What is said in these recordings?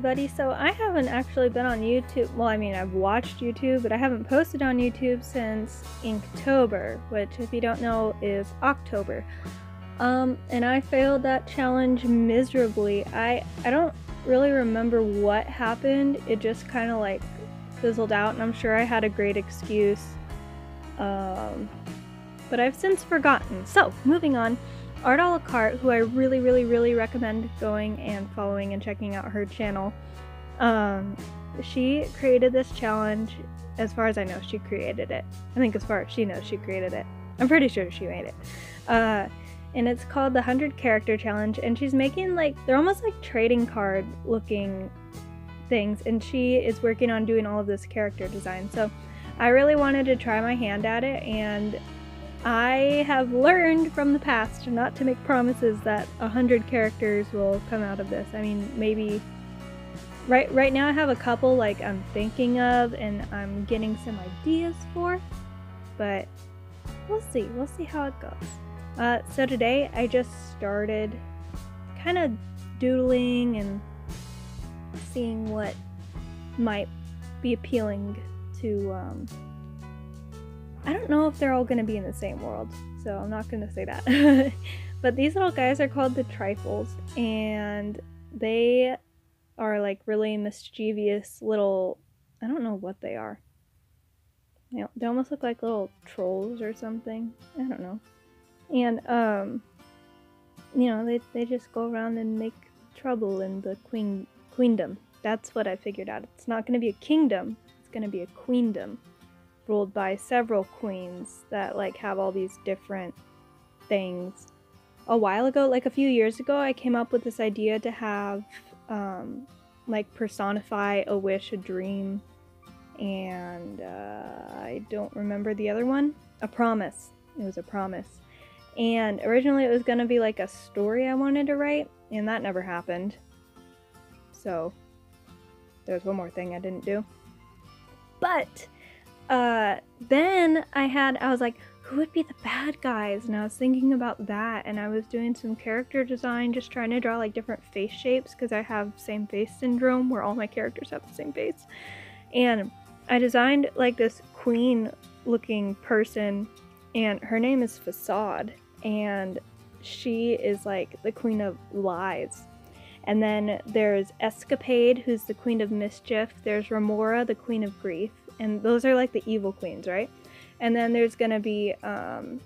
everybody. So I haven't actually been on YouTube. Well, I mean, I've watched YouTube, but I haven't posted on YouTube since Inktober, which, if you don't know, is October. And I failed that challenge miserably. I don't really remember what happened. It just kind of like fizzled out, and I'm sure I had a great excuse. But I've since forgotten. So, moving on. Art a la Carte, who I really recommend going and following and checking out her channel. She created this challenge. As far as I know, she created it. I think as far as she knows, she created it. I'm pretty sure she made it. And it's called the 100 Character Challenge, and she's making they're almost like trading card looking things, and she is working on doing all of this character design. So I really wanted to try my hand at it, and I have learned from the past not to make promises that 100 characters will come out of this. I mean, maybe right now I have a couple I'm thinking of and I'm getting some ideas for, but we'll see how it goes. So today I just started kind of doodling and seeing what might be appealing to I don't know if they're all going to be in the same world, so I'm not going to say that. But these little guys are called the Trifles, and they are really mischievous little, I don't know what they are. They almost look like little trolls or something. I don't know. And, they just go around and make trouble in the Queendom. That's what I figured out. It's not going to be a kingdom, it's going to be a Queendom, ruled by several queens that have all these different things. A while ago, a few years ago, I came up with this idea to have personify a wish, a dream, and I don't remember the other one. A promise. It was a promise. And originally it was going to be a story I wanted to write, and that never happened. So there's one more thing I didn't do. But then I was like, who would be the bad guys? And I was thinking about that, and I was doing some character design, just trying to draw different face shapes, because I have same face syndrome where all my characters have the same face. And I designed this queen looking person, and her name is Facade, and she is the queen of lies. And then there's Escapade, who's the queen of mischief. There's Remora, the queen of grief. And those are the evil queens, right? And then there's gonna be, oh,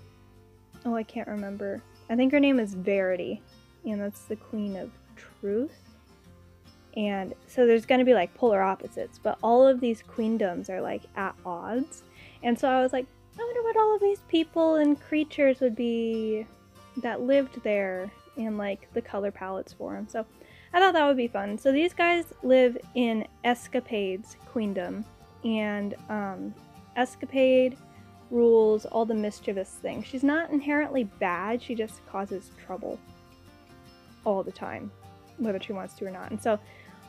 I can't remember. I think her name is Verity, and that's the queen of truth. And so there's gonna be polar opposites, but all of these queendoms are at odds. And so I was like, I wonder what all of these people and creatures would be that lived there, and the color palettes for them. So I thought that would be fun. So these guys live in Escapade's queendom, and Escapade rules all the mischievous things. She's not inherently bad, she just causes trouble all the time, whether she wants to or not. And so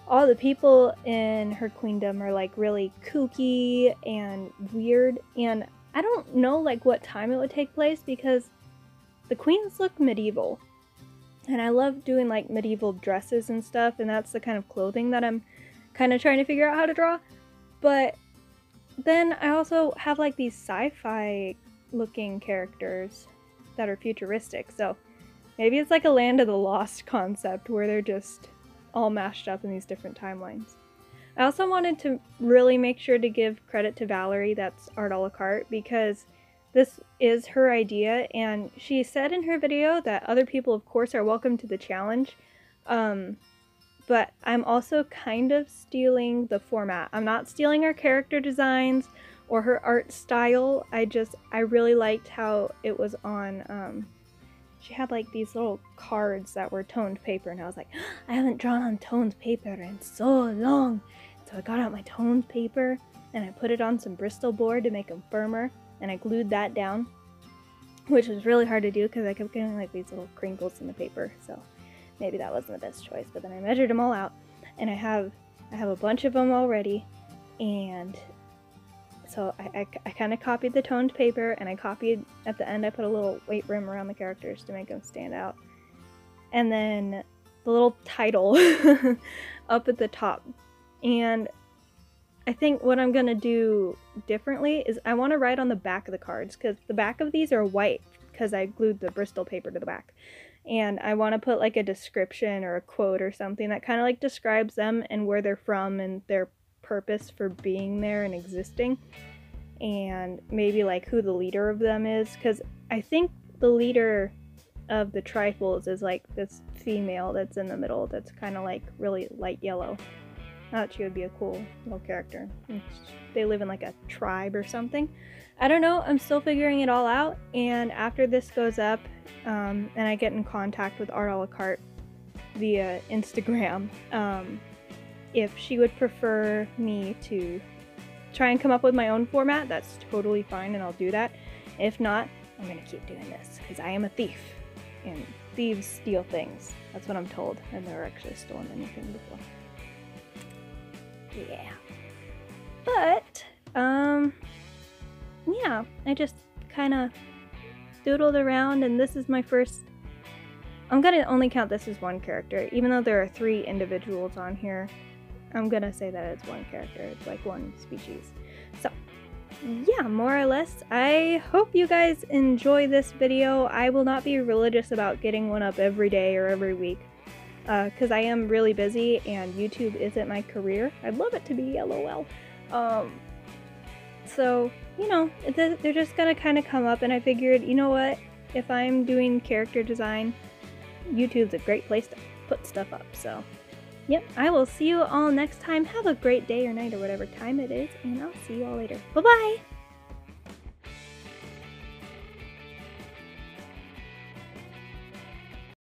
all the people in her queendom are really kooky and weird, and I don't know what time it would take place, because the queens look medieval. And I love doing medieval dresses and stuff, and that's the kind of clothing that I'm kind of trying to figure out how to draw. But then I also have these sci-fi looking characters that are futuristic. So maybe it's a Land of the Lost concept where they're just all mashed up in these different timelines. I also wanted to really make sure to give credit to Valerie, that's Art a la Carte, because this is her idea, and she said in her video that other people, of course, are welcome to the challenge, but I'm also kind of stealing the format. I'm not stealing her character designs or her art style. I really liked how it was on, she had these little cards that were toned paper, and I was like, I haven't drawn on toned paper in so long. So I got out my toned paper, and I put it on some Bristol board to make them firmer, and I glued that down, which was really hard to do because I kept getting these little crinkles in the paper, so maybe that wasn't the best choice. But then I measured them all out, and I have a bunch of them already, and so I kind of copied the toned paper, and I copied, at the end I put a little weight rim around the characters to make them stand out. And then the little title up at the top. And I think what I'm gonna do differently is I want to write on the back of the cards, because the back of these are white because I glued the Bristol paper to the back. And I want to put like a description or a quote or something that kind of like describes them and where they're from and their purpose for being there and existing. And maybe like who the leader of them is, because I think the leader of the Trifles is like this female that's in the middle that's kind of like really light yellow. I thought she would be a cool little character. They live in like a tribe or something. I don't know, I'm still figuring it all out, and after this goes up and I get in contact with Art a la Carte via Instagram, if she would prefer me to try and come up with my own format, that's totally fine and I'll do that. If not, I'm gonna keep doing this because I am a thief and thieves steal things. That's what I'm told. I've never actually stolen anything before. Yeah. But, yeah, I just kind of doodled around, and this is my first... I'm gonna only count this as one character. Even though there are 3 individuals on here, I'm gonna say that it's one character. It's like one species. So, yeah, more or less. I hope you guys enjoy this video. I will not be religious about getting one up every day or every week, because I am really busy and YouTube isn't my career. I'd love it to be, LOL. So, you know, they're just gonna kind of come up, and I figured, you know what, if I'm doing character design, YouTube's a great place to put stuff up. So, yep, I will see you all next time. Have a great day or night or whatever time it is, and I'll see you all later. Bye-bye!